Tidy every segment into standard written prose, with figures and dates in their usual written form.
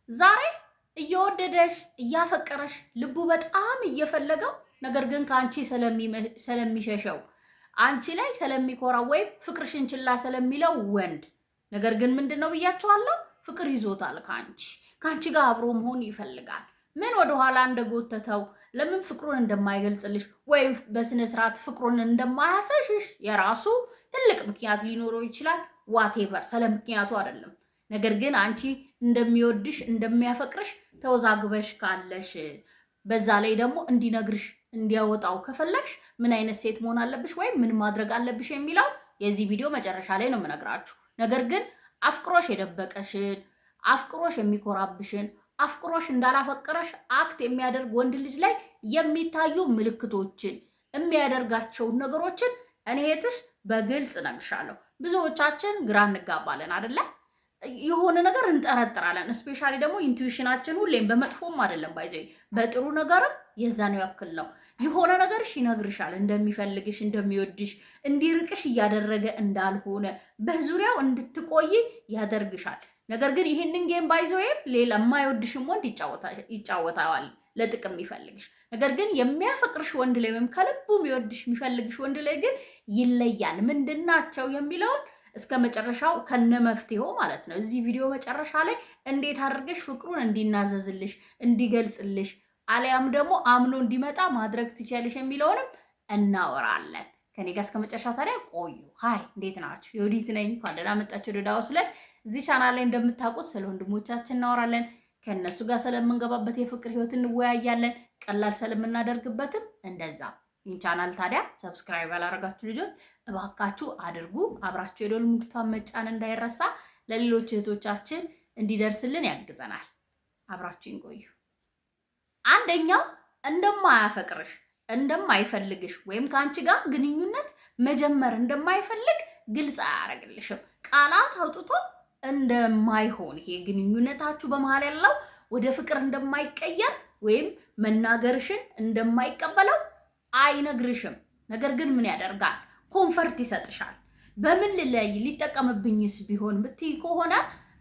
ዛሬ እየወደደሽ እያፈቀረሽ ልቡ በጣም እየፈለገው ነገር ግን ካንቺ ስለሚሸሸው አንቺ ላይ ስለሚኮራው ወይም ፍቅርሽን ችላ ስለሚለው ወንድ ነገር ግን ምንድነው ብያቸዋለሁ? ፍቅር ይዞታል ካንቺ ጋር አብሮ መሆን ይፈልጋል። ምን ወደ ኋላ እንደጎተተው ለምን ፍቅሩን እንደማይገልጽልሽ ወይም በስነ ስርዓት ፍቅሩን እንደማያሰሽሽ የራሱ ትልቅ ምክንያት ሊኖረው ይችላል። ዋቴቨር ስለ ምክንያቱ አይደለም። ነገር ግን አንቺ እንደሚወድሽ እንደሚያፈቅርሽ ተወዛግበሽ ካለሽ በዛ ላይ ደግሞ እንዲነግርሽ እንዲያወጣው ከፈለግሽ ምን አይነት ሴት መሆን አለብሽ ወይም ምን ማድረግ አለብሽ የሚለው የዚህ ቪዲዮ መጨረሻ ላይ ነው የምነግራችሁ። ነገር ግን አፍቅሮሽ የደበቀሽን አፍቅሮሽ የሚኮራብሽን አፍቅሮሽ እንዳላፈቀረሽ አክት የሚያደርግ ወንድ ልጅ ላይ የሚታዩ ምልክቶችን የሚያደርጋቸውን ነገሮችን እኔ እህትሽ በግልጽ እነግርሻለሁ። ብዙዎቻችን ግራ እንጋባለን አይደለ? የሆነ ነገር እንጠረጥራለን። እስፔሻሊ ደግሞ ኢንቱዊሽናችን ሁሌም በመጥፎም አይደለም ባይዘይ በጥሩ ነገርም የዛኔው ያክል ነው። የሆነ ነገርሽ ይነግርሻል፣ እንደሚፈልግሽ እንደሚወድሽ፣ እንዲርቅሽ እያደረገ እንዳልሆነ በዙሪያው እንድትቆይ ያደርግሻል። ነገር ግን ይሄንን ጌም ባይዘው ሌላ የማይወድሽም ወንድ ይጫወታዋል ለጥቅም የሚፈልግሽ። ነገር ግን የሚያፈቅርሽ ወንድ ላይ ወይም ከልቡ የሚወድሽ የሚፈልግሽ ወንድ ላይ ግን ይለያል። ምንድናቸው የሚለውን እስከ መጨረሻው ከነመፍትሄው ማለት ነው። እዚህ ቪዲዮ መጨረሻ ላይ እንዴት አድርገሽ ፍቅሩን እንዲናዘዝልሽ እንዲገልጽልሽ አሊያም ደግሞ አምኖ እንዲመጣ ማድረግ ትችያለሽ የሚለውንም እናወራለን። ከኔ ጋር እስከ መጨረሻ ታዲያ ቆዩ። ሃይ እንዴት ናችሁ? የወዲት ነኝ። እንኳን ደህና መጣችሁ ወደ ዳውስ ላይ። እዚህ ቻናል ላይ እንደምታውቁት ስለ ወንድሞቻችን እናወራለን። ከነሱ ጋር ስለምንገባበት የፍቅር ህይወት እንወያያለን። ቀላል ስለምናደርግበትም እንደዛ። ይህን ቻናል ታዲያ ሰብስክራይብ ያላደረጋችሁ ልጆች እባካችሁ አድርጉ። አብራችሁ የደወል ምልክቱን መጫን እንዳይረሳ፣ ለሌሎች እህቶቻችን እንዲደርስልን ያግዘናል። አብራችሁን ቆዩ። አንደኛው እንደማያፈቅርሽ እንደማይፈልግሽ ወይም ከአንቺ ጋር ግንኙነት መጀመር እንደማይፈልግ ግልጽ አያደርግልሽም። ቃላት አውጥቶ እንደማይሆን ይሄ ግንኙነታችሁ በመሃል ያለው ወደ ፍቅር እንደማይቀየር ወይም መናገርሽን እንደማይቀበለው አይነግርሽም። ነገር ግን ምን ያደርጋል? ኮንፈርት ይሰጥሻል። በምን ልለይ ሊጠቀምብኝስ ቢሆን ብትይ ከሆነ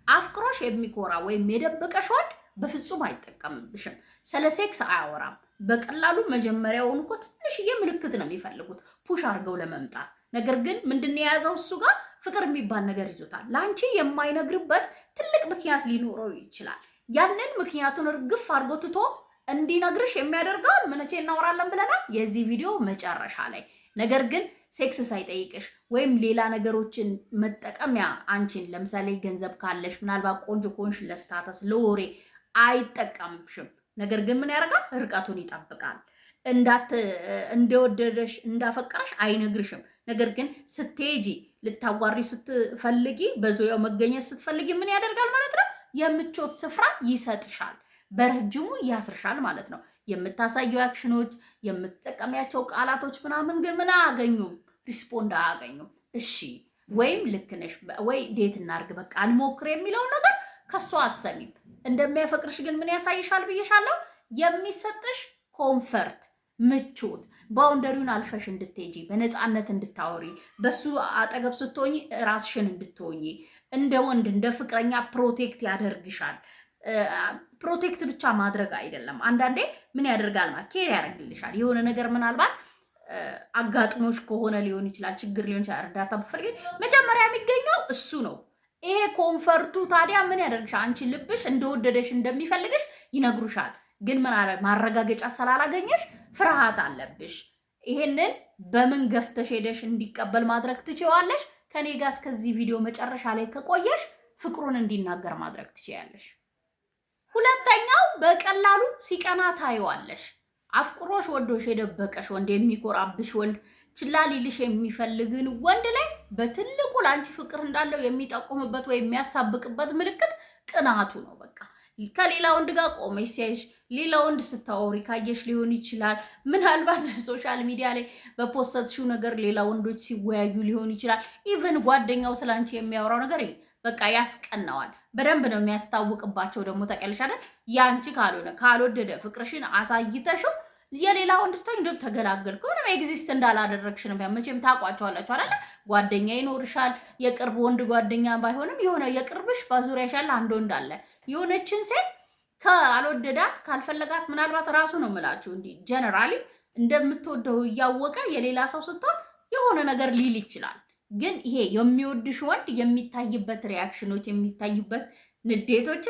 አፍቅሮሽ የሚኮራ ወይም የደበቀሽ ወንድ በፍጹም አይጠቀምብሽም። ስለ ሴክስ አያወራም። በቀላሉ መጀመሪያውን እኮ ትንሽዬ ምልክት ነው የሚፈልጉት ፑሽ አድርገው ለመምጣት። ነገር ግን ምንድነው የያዘው? እሱ ጋር ፍቅር የሚባል ነገር ይዞታል። ለአንቺ የማይነግርበት ትልቅ ምክንያት ሊኖረው ይችላል። ያንን ምክንያቱን እርግፍ አድርጎ ትቶ እንዲነግርሽ የሚያደርገውን መቼ እናወራለን ብለናል? የዚህ ቪዲዮ መጨረሻ ላይ። ነገር ግን ሴክስ ሳይጠይቅሽ ወይም ሌላ ነገሮችን መጠቀሚያ አንቺን ለምሳሌ ገንዘብ ካለሽ ምናልባት ቆንጆ ኮንሽ ለስታተስ ለወሬ አይጠቀምሽም። ነገር ግን ምን ያደርጋል? ርቀቱን ይጠብቃል። እንደወደደሽ እንዳፈቀረሽ አይነግርሽም። ነገር ግን ስትሄጂ ልታዋሪ ስትፈልጊ በዙሪያው መገኘት ስትፈልጊ ምን ያደርጋል ማለት ነው? የምቾት ስፍራ ይሰጥሻል። በረጅሙ ያስርሻል ማለት ነው። የምታሳየው አክሽኖች የምትጠቀሚያቸው ቃላቶች ምናምን ግን ምን አያገኙም? ሪስፖንድ አያገኙም። እሺ ወይም ልክ ነሽ ወይ ዴት እናርግ በቃ እንሞክር የሚለውን ነገር ከሷ አትሰሚም። እንደሚያፈቅርሽ ግን ምን ያሳይሻል ብዬሻለሁ? የሚሰጥሽ ኮንፈርት፣ ምቾት፣ ባውንደሪውን አልፈሽ እንድትሄጂ በነፃነት እንድታወሪ በሱ አጠገብ ስትሆኚ ራስሽን እንድትሆኚ እንደ ወንድ እንደ ፍቅረኛ ፕሮቴክት ያደርግሻል። ፕሮቴክት ብቻ ማድረግ አይደለም። አንዳንዴ ምን ያደርጋል ማለት ኬር ያደርግልሻል። የሆነ ነገር ምናልባት አጋጥሞሽ ከሆነ ሊሆን ይችላል፣ ችግር ሊሆን ይችላል። እርዳታ ብትፈልጊ መጀመሪያ የሚገኘው እሱ ነው። ይሄ ኮንፈርቱ ታዲያ ምን ያደርግሻል? አንቺ ልብሽ እንደወደደሽ እንደሚፈልግሽ ይነግሩሻል። ግን ምን ማረጋገጫ ስላላገኘሽ ፍርሃት አለብሽ። ይሄንን በምን ገፍተሽ ሄደሽ እንዲቀበል ማድረግ ትችያለሽ? ከኔ ጋር እስከዚህ ቪዲዮ መጨረሻ ላይ ከቆየሽ ፍቅሩን እንዲናገር ማድረግ ትችያለሽ። ሁለተኛው በቀላሉ ሲቀና ታይዋለሽ። አፍቅሮሽ ወዶሽ የደበቀሽ ወንድ የሚኮራብሽ ወንድ ችላ ሊልሽ የሚፈልግን ወንድ ላይ በትልቁ ላንቺ ፍቅር እንዳለው የሚጠቁምበት ወይ የሚያሳብቅበት ምልክት ቅናቱ ነው። በቃ ከሌላ ወንድ ጋር ቆመሽ ሲያይሽ ሌላ ወንድ ስታወሪ ካየሽ ሊሆን ይችላል። ምናልባት ሶሻል ሚዲያ ላይ በፖስተሽው ነገር ሌላ ወንዶች ሲወያዩ ሊሆን ይችላል። ኢቭን ጓደኛው ስላንቺ የሚያወራው ነገር በቃ ያስቀናዋል። በደንብ ነው የሚያስታውቅባቸው። ደግሞ ታውቂያለሽ አይደል? ያንቺ ካልወደደ ፍቅርሽን አሳይተሽው የሌላ ወንድ ስትሆኝ እንደው ተገላገልኩ ምንም ኤግዚስት እንዳላደረግሽ ነው። መቼም ታውቋቸዋላችሁ አይደል? ጓደኛ ይኖርሻል። የቅርብ ወንድ ጓደኛ ባይሆንም የሆነ የቅርብሽ ባዙሪያሽ ያለ አንድ ወንድ አለ። የሆነችን ሴት ካልወደዳት ካልፈለጋት ምናልባት ራሱ ነው የምላችሁ እንዲህ ጀነራሊ እንደምትወደው እያወቀ የሌላ ሰው ስትሆን የሆነ ነገር ሊል ይችላል። ግን ይሄ የሚወድሽ ወንድ የሚታይበት ሪያክሽኖች የሚታዩበት ንዴቶች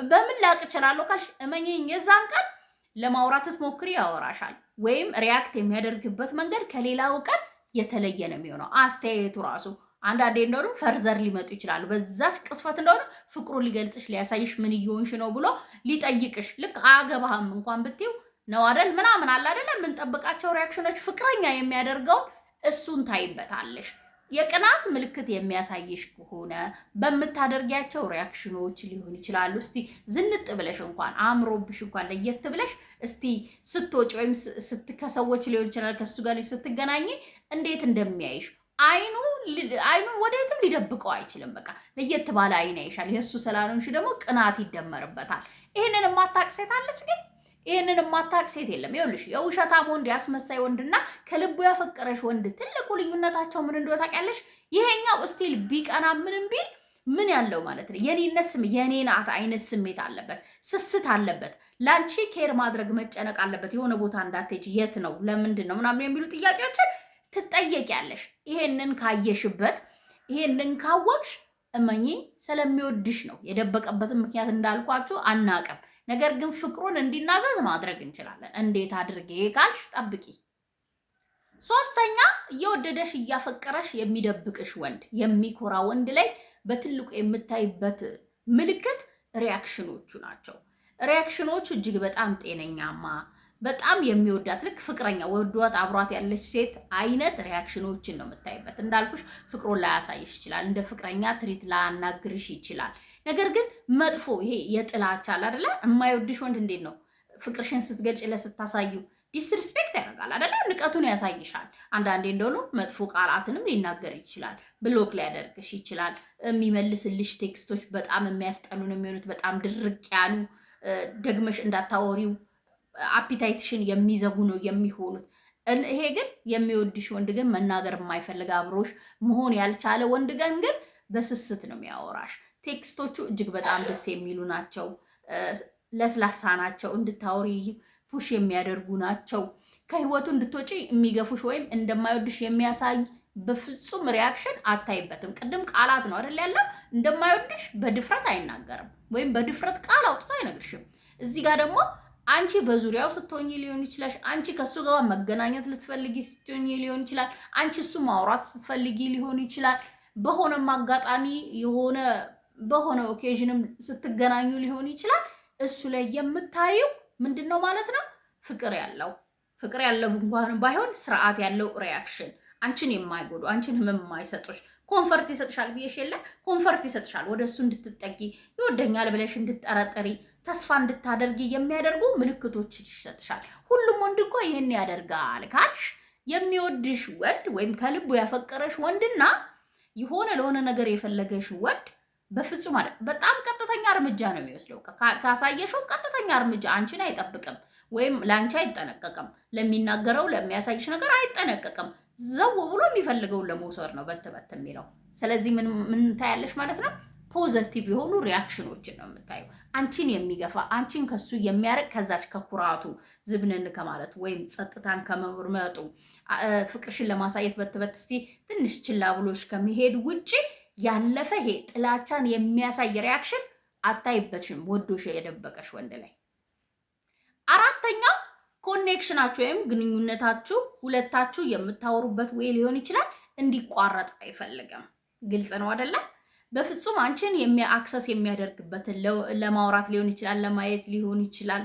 በምን ላቅ እችላለሁ ካልሽ እመኚኝ የዛን ቀን ለማውራት ስትሞክሪ ያወራሻል፣ ወይም ሪያክት የሚያደርግበት መንገድ ከሌላው ቀን የተለየ ነው የሚሆነው። አስተያየቱ ራሱ አንዳንዴ እንደሆነ ፈርዘር ሊመጡ ይችላሉ። በዛች ቅስፈት እንደሆነ ፍቅሩን ሊገልጽሽ ሊያሳይሽ ምን እየሆንሽ ነው ብሎ ሊጠይቅሽ ልክ አገባህም እንኳን ብትይው ነው አይደል ምናምን አለ አይደል የምንጠብቃቸው ሪያክሽኖች ፍቅረኛ የሚያደርገውን እሱን ታይበታለሽ። የቅናት ምልክት የሚያሳይሽ ከሆነ በምታደርጊያቸው ሪያክሽኖች ሊሆን ይችላሉ። እስቲ ዝንጥ ብለሽ እንኳን አምሮብሽ እንኳን ለየት ብለሽ እስቲ ስትወጪ ወይም ከሰዎች ሊሆን ይችላል ከሱ ጋር ስትገናኝ እንዴት እንደሚያይሽ አይኑን ወዴትም ሊደብቀው አይችልም። በቃ ለየት ባለ አይን ያይሻል። የእሱ ስላልሆንሽ ደግሞ ቅናት ይደመርበታል። ይህንን የማታውቅ ሴት አለች ግን ይህንን የማታውቅ ሴት የለም። ይኸውልሽ የውሸታም ወንድ ያስመሳይ ወንድና ከልቡ ያፈቀረሽ ወንድ ትልቁ ልዩነታቸው ምን እንደሆነ ታውቂያለሽ? ይሄኛው ስቲል ቢቀና ምንም ቢል ምን ያለው ማለት ነው የኔነት የኔ ናት አይነት ስሜት አለበት፣ ስስት አለበት፣ ላንቺ ኬር ማድረግ መጨነቅ አለበት። የሆነ ቦታ እንዳትሄጂ የት ነው ለምንድን ነው ምናምን የሚሉ ጥያቄዎችን ትጠየቂያለሽ። ይሄንን ካየሽበት ይሄንን ካወቅሽ እመኚ ስለሚወድሽ ነው። የደበቀበትን ምክንያት እንዳልኳችሁ አናቅም። ነገር ግን ፍቅሩን እንዲናዘዝ ማድረግ እንችላለን። እንዴት አድርጌ ካልሽ ጠብቂ። ሶስተኛ እየወደደሽ እያፈቀረሽ የሚደብቅሽ ወንድ፣ የሚኮራ ወንድ ላይ በትልቁ የምታይበት ምልክት ሪያክሽኖቹ ናቸው። ሪያክሽኖቹ እጅግ በጣም ጤነኛማ በጣም የሚወዳት ልክ ፍቅረኛ ወዷት አብሯት ያለች ሴት አይነት ሪያክሽኖችን ነው የምታይበት። እንዳልኩሽ ፍቅሩን ላያሳይሽ ይችላል። እንደ ፍቅረኛ ትሪት ላያናግርሽ ይችላል። ነገር ግን መጥፎ ይሄ የጥላቻ አለ አይደለ? የማይወድሽ ወንድ እንዴት ነው ፍቅርሽን ስትገልጭለት ስታሳዩ ዲስሪስፔክት ያደርጋል አይደለ? ንቀቱን ያሳይሻል። አንዳንዴ እንደሆነ መጥፎ ቃላትንም ሊናገር ይችላል። ብሎክ ሊያደርግሽ ይችላል። የሚመልስልሽ ቴክስቶች በጣም የሚያስጠሉ ነው የሚሆኑት። በጣም ድርቅ ያሉ ደግመሽ እንዳታወሪው አፒታይትሽን የሚዘጉ ነው የሚሆኑት። ይሄ ግን የሚወድሽ ወንድ ግን መናገር የማይፈልግ አብሮሽ መሆን ያልቻለ ወንድ ግን በስስት ነው የሚያወራሽ። ቴክስቶቹ እጅግ በጣም ደስ የሚሉ ናቸው። ለስላሳ ናቸው። እንድታወሪ ፑሽ የሚያደርጉ ናቸው። ከህይወቱ እንድትወጪ የሚገፉሽ ወይም እንደማይወድሽ የሚያሳይ በፍጹም ሪያክሽን አታይበትም። ቅድም ቃላት ነው አይደል ያለው። እንደማይወድሽ በድፍረት አይናገርም ወይም በድፍረት ቃል አውጥቶ አይነግርሽም። እዚህ ጋር ደግሞ አንቺ በዙሪያው ስትሆኚ ሊሆን ይችላል። አንቺ ከሱ ጋር መገናኘት ልትፈልጊ ስትሆኚ ሊሆን ይችላል። አንቺ እሱ ማውራት ስትፈልጊ ሊሆን ይችላል። በሆነም አጋጣሚ በሆነ ኦኬዥንም ስትገናኙ ሊሆን ይችላል። እሱ ላይ የምታየው ምንድን ነው ማለት ነው? ፍቅር ያለው እንኳን ባይሆን ስርዓት ያለው ሪያክሽን፣ አንቺን የማይጎዱ አንቺን ህመም የማይሰጡሽ ኮንፈርት ይሰጥሻል ብዬሽ የለ ኮንፈርት ይሰጥሻል። ወደ እሱ እንድትጠጊ ይወደኛል ብለሽ እንድትጠረጠሪ ተስፋ እንድታደርጊ የሚያደርጉ ምልክቶች ይሰጥሻል። ሁሉም ወንድ እኮ ይህን ያደርጋል ካልሽ የሚወድሽ ወንድ ወይም ከልቡ ያፈቀረሽ ወንድና የሆነ ለሆነ ነገር የፈለገሽ ወንድ በፍጹም በጣም ቀጥተኛ እርምጃ ነው የሚወስደው። ካሳየሽው ቀጥተኛ እርምጃ አንቺን አይጠብቅም ወይም ለአንቺ አይጠነቀቅም። ለሚናገረው ለሚያሳይሽ ነገር አይጠነቀቅም። ዘው ብሎ የሚፈልገውን ለመውሰድ ነው በት የሚለው። ስለዚህ ምን ታያለሽ ማለት ነው? ፖዘቲቭ የሆኑ ሪያክሽኖችን ነው የምታየው። አንቺን የሚገፋ አንቺን ከሱ የሚያርቅ ከዛች ከኩራቱ ዝብንን ከማለት ወይም ጸጥታን ከመርመጡ ፍቅርሽን ለማሳየት በት እስቲ ትንሽ ችላ ብሎሽ ከመሄድ ውጪ ያለፈ ይሄ ጥላቻን የሚያሳይ ሪያክሽን አታይበትሽም ወዶሽ የደበቀሽ ወንድ ላይ። አራተኛው ኮኔክሽናችሁ ወይም ግንኙነታችሁ ሁለታችሁ የምታወሩበት ወይ ሊሆን ይችላል እንዲቋረጥ አይፈልግም። ግልጽ ነው አይደለ? በፍጹም አንቺን አክሰስ የሚያደርግበትን ለማውራት ሊሆን ይችላል፣ ለማየት ሊሆን ይችላል።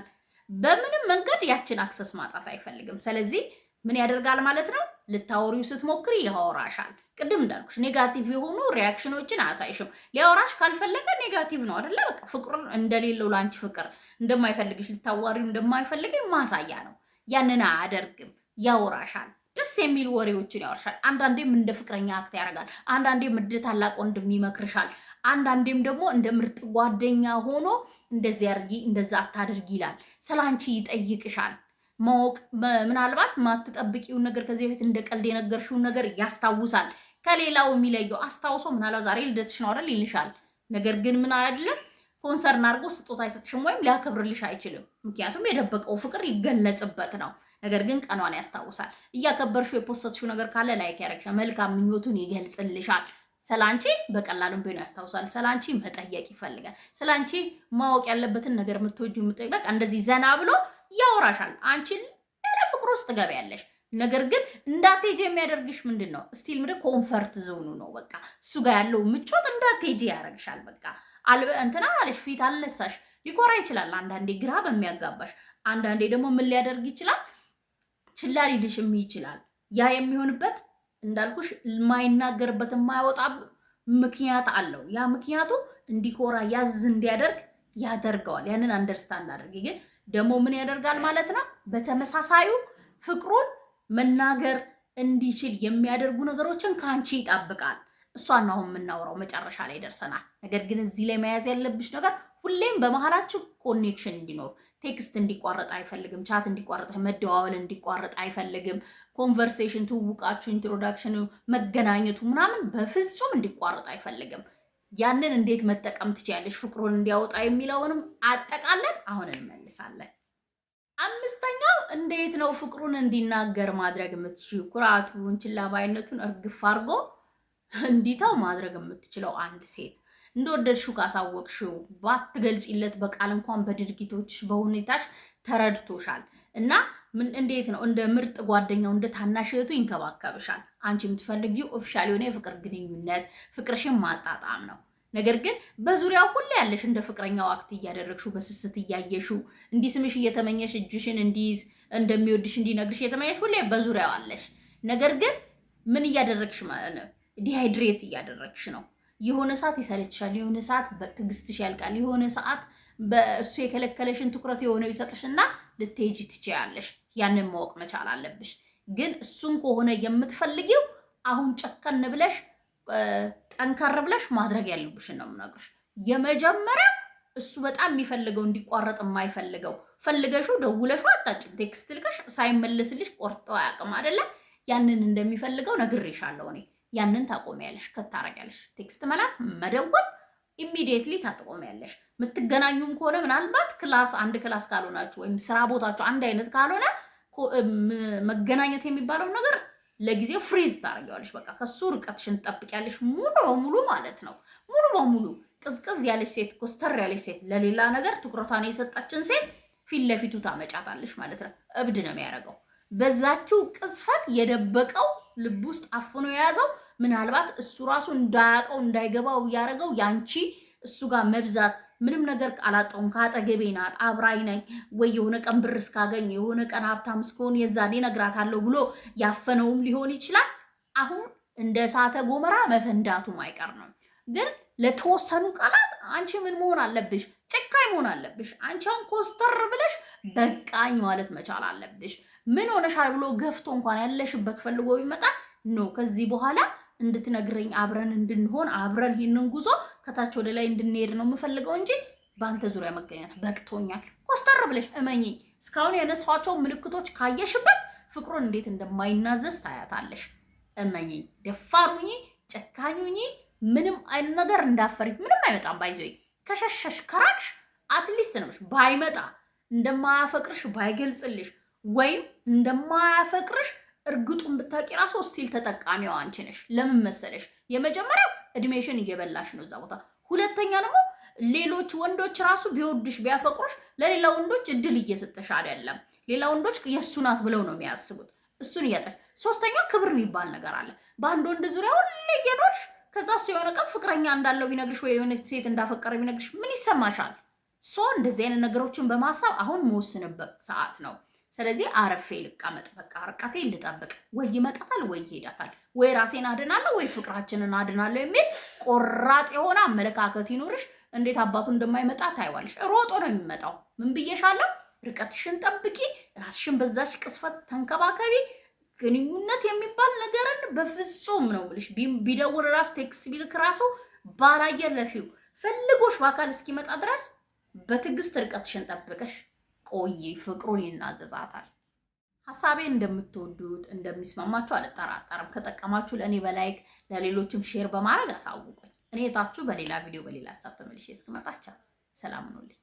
በምንም መንገድ ያችን አክሰስ ማጣት አይፈልግም። ስለዚህ ምን ያደርጋል ማለት ነው? ልታወሪው ስትሞክሪ ያወራሻል። ቅድም እንዳልኩሽ ኔጋቲቭ የሆኑ ሪያክሽኖችን አያሳይሽም። ሊያወራሽ ካልፈለገ ኔጋቲቭ ነው አይደለ? በቃ ፍቅር እንደሌለው ለአንቺ ፍቅር እንደማይፈልግሽ ልታዋሪው እንደማይፈልግ ማሳያ ነው። ያንን አያደርግም። ያወራሻል። ደስ የሚሉ ወሬዎችን ያወራሻል። አንዳንዴም እንደ ፍቅረኛ አክት ያደርጋል። አንዳንዴም እንደ ታላቅ ወንድም ይመክርሻል። አንዳንዴም ደግሞ እንደ ምርጥ ጓደኛ ሆኖ እንደዚህ አድርጊ እንደዛ አታድርጊ ይላል። ስላንቺ ይጠይቅሻል። ማወቅ ምናልባት ማትጠብቂውን ነገር ከዚህ በፊት እንደ ቀልድ የነገርሽውን ነገር ያስታውሳል። ከሌላው የሚለየው አስታውሶ ምናልባት ዛሬ ልደትሽ ነው አይደል ይልሻል። ነገር ግን ምን አይደለም ኮንሰርን አድርጎ ስጦታ አይሰጥሽም ወይም ሊያከብርልሽ አይችልም። ምክንያቱም የደበቀው ፍቅር ይገለጽበት ነው። ነገር ግን ቀኗን ያስታውሳል። እያከበርሽው የፖስተሽው ነገር ካለ ላይክ ያደርግሻል። መልካም ምኞቱን ይገልጽልሻል። ስላንቺ በቀላሉም ቢሆን ያስታውሳል። ስላንቺ መጠየቅ ይፈልጋል። ስላንቺ ማወቅ ያለበትን ነገር የምትወጂው የምትጠይቅ በቃ እንደዚህ ዘና ብሎ ያወራሻል። አንቺን ፍቅር ውስጥ ገበያለሽ። ነገር ግን እንዳትሄጂ የሚያደርግሽ ምንድን ነው? ስቲል ምንድን ኮንፈርት ዞኑ ነው። በቃ እሱ ጋር ያለው ምቾት እንዳትሄጂ ያደርግሻል። በቃ እንትና አለሽ ፊት አልነሳሽ ሊኮራ ይችላል። አንዳንዴ ግራ በሚያጋባሽ፣ አንዳንዴ ደግሞ ምን ሊያደርግ ይችላል? ችላ ሊልሽም ይችላል። ያ የሚሆንበት እንዳልኩሽ የማይናገርበት የማያወጣ ምክንያት አለው። ያ ምክንያቱ እንዲኮራ ያዝ እንዲያደርግ ያደርገዋል። ያንን አንደርስታንድ አድርጊ። ግን ደግሞ ምን ያደርጋል ማለት ነው? በተመሳሳዩ ፍቅሩን መናገር እንዲችል የሚያደርጉ ነገሮችን ከአንቺ ይጠብቃል። እሷን ነው የምናወራው። መጨረሻ ላይ ደርሰናል። ነገር ግን እዚህ ላይ መያዝ ያለብሽ ነገር ሁሌም በመሀላችሁ ኮኔክሽን እንዲኖር፣ ቴክስት እንዲቋረጥ አይፈልግም። ቻት እንዲቋረጥ፣ መደዋወል እንዲቋረጥ አይፈልግም። ኮንቨርሴሽን፣ ትውውቃችሁ፣ ኢንትሮዳክሽን፣ መገናኘቱ ምናምን በፍጹም እንዲቋረጥ አይፈልግም። ያንን እንዴት መጠቀም ትችያለሽ ፍቅሩን እንዲያወጣ የሚለውንም አጠቃለን አሁን እንመልሳለን። አምስተኛው እንዴት ነው ፍቅሩን እንዲናገር ማድረግ የምትችይው? ኩራቱን፣ ችላ ባይነቱን እርግፍ አድርጎ እንዲተው ማድረግ የምትችለው አንድ ሴት እንደወደድሽው ካሳወቅሽው ባትገልጪለት በቃል እንኳን በድርጊቶችሽ በሁኔታሽ ተረድቶሻል እና እንዴት ነው እንደ ምርጥ ጓደኛው እንደ ታናሽ እህቱ ይንከባከብሻል። አንቺ የምትፈልጊው ኦፊሻል የሆነ የፍቅር ግንኙነት ፍቅርሽን ማጣጣም ነው። ነገር ግን በዙሪያው ሁሉ ያለሽ እንደ ፍቅረኛው አክት እያደረግሽው በስስት እያየሽው እንዲስምሽ እየተመኘሽ እጅሽን እንዲይዝ እንደሚወድሽ እንዲነግርሽ እየተመኘሽ ሁሌ በዙሪያው አለሽ። ነገር ግን ምን እያደረግሽ ማለት ነው? ዲሃይድሬት እያደረግሽ ነው። የሆነ ሰዓት ይሰለችሻል፣ የሆነ ሰዓት በትዕግስትሽ ያልቃል፣ የሆነ ሰዓት በእሱ የከለከለሽን ትኩረት የሆነ ይሰጥሽና ልትሄጂ ትችያለሽ። ያንን ማወቅ መቻል አለብሽ። ግን እሱን ከሆነ የምትፈልጊው አሁን ጨከን ብለሽ ጠንከር ብለሽ ማድረግ ያለብሽን ነው የምነግርሽ። የመጀመሪያው እሱ በጣም የሚፈልገው እንዲቋረጥ የማይፈልገው ፈልገሽው ደውለሽው አጣጭም ቴክስት ልከሽ ሳይመለስልሽ ቆርጦ አያውቅም አይደለ? ያንን እንደሚፈልገው ነግሬሻለሁ እኔ። ያንን ታቆሚያለሽ፣ ከታረጋለሽ። ቴክስት መላክ መደወል ኢሚዲየትሊ ታቆሚያለሽ። የምትገናኙም ከሆነ ምናልባት አንድ ክላስ ካልሆናችሁ ወይም ስራ ቦታችሁ አንድ አይነት ካልሆነ መገናኘት የሚባለው ነገር ለጊዜው ፍሪዝ ታደርጊዋለሽ። በቃ ከሱ ርቀትሽን ትጠብቂያለሽ ሙሉ በሙሉ ማለት ነው። ሙሉ በሙሉ ቅዝቅዝ ያለች ሴት፣ ኮስተር ያለች ሴት፣ ለሌላ ነገር ትኩረቷን የሰጣችን ሴት ፊት ለፊቱ ታመጫታለሽ ማለት ነው። እብድ ነው የሚያደርገው። በዛችው ቅዝፈት የደበቀው ልብ ውስጥ አፍኖ የያዘው ምናልባት እሱ ራሱ እንዳያውቀው እንዳይገባው ያደረገው ያንቺ እሱ ጋር መብዛት ምንም ነገር አላጣውም፣ ከአጠገቤ ናት፣ አብራኝ ነኝ፣ ወይ የሆነ ቀን ብር እስካገኝ የሆነ ቀን ሀብታም እስከሆን የዛኔ እነግራታለሁ ብሎ ያፈነውም ሊሆን ይችላል። አሁን እንደ እሳተ ገሞራ መፈንዳቱ ማይቀር ነው። ግን ለተወሰኑ ቀናት አንቺ ምን መሆን አለብሽ? ጨካኝ መሆን አለብሽ። አንቺ አሁን ኮስተር ብለሽ በቃኝ ማለት መቻል አለብሽ። ምን ሆነሻል ብሎ ገፍቶ እንኳን ያለሽበት ፈልጎ ቢመጣ ኖ ከዚህ በኋላ እንድትነግረኝ አብረን እንድንሆን አብረን ይህንን ጉዞ ከታች ወደ ላይ እንድንሄድ ነው የምፈልገው እንጂ በአንተ ዙሪያ መገኘት በቅቶኛል። ኮስተር ብለሽ እመኚኝ። እስካሁን ያነሷቸው ምልክቶች ካየሽበት ፍቅሩን እንዴት እንደማይናዘዝ ታያታለሽ። እመኚኝ። ደፋሩኝ፣ ጨካኙኝ፣ ምንም አይነት ነገር እንዳፈሪ ምንም አይመጣም። ባይዘይ ከሸሸሽ ከራቅሽ አትሊስት ነው ባይመጣ እንደማያፈቅርሽ ባይገልጽልሽ ወይም እንደማያፈቅርሽ እርግጡን ብታውቂ ራሱ ስቲል ተጠቃሚው አንቺ ነሽ። ለምን መሰለሽ? የመጀመሪያው እድሜሽን እየበላሽ ነው እዛ ቦታ። ሁለተኛ ደግሞ ሌሎች ወንዶች ራሱ ቢወዱሽ ቢያፈቅሩሽ ለሌላ ወንዶች እድል እየሰጠሽ አይደለም። ሌላ ወንዶች የእሱ ናት ብለው ነው የሚያስቡት። እሱን እያጠሽ። ሶስተኛ ክብር የሚባል ነገር አለ። በአንድ ወንድ ዙሪያ ሁሌ እየኖርሽ ከዛ እሱ የሆነ ቀን ፍቅረኛ እንዳለው ቢነግርሽ ወይ የሆነ ሴት እንዳፈቀረ ቢነግርሽ ምን ይሰማሻል? እንደዚህ አይነት ነገሮችን በማሳብ አሁን መወስንበት ሰዓት ነው። ስለዚህ አረፌ ልቀመጥ፣ በቃ ርቀቴ ልጠብቅ፣ ወይ ይመጣታል ወይ ይሄዳታል፣ ወይ ራሴን አድናለሁ ወይ ፍቅራችንን አድናለሁ የሚል ቆራጥ የሆነ አመለካከት ይኖርሽ። እንዴት አባቱ እንደማይመጣ ታይዋለሽ። ሮጦ ነው የሚመጣው። ምን ብዬሻለሁ? ርቀትሽን ጠብቂ፣ ራስሽን በዛች ቅስፈት ተንከባከቢ። ግንኙነት የሚባል ነገርን በፍጹም ነው ብልሽ ቢደውል ራሱ ቴክስት ቢልክ ራሱ ባላየር ለፊው ፈልጎሽ በአካል እስኪመጣ ድረስ በትዕግስት ርቀትሽን ጠብቀሽ ቆይ። ፍቅሩን ይናዘዛታል። ሀሳቤን እንደምትወዱት እንደሚስማማችሁ አልጠራጠርም። ከጠቀማችሁ ለእኔ በላይክ ለሌሎችም ሼር በማድረግ አሳውቁኝ። እኔ የታችሁ በሌላ ቪዲዮ በሌላ ሀሳብ ተመልሼ እስክመጣ ሰላም ሁኑልኝ።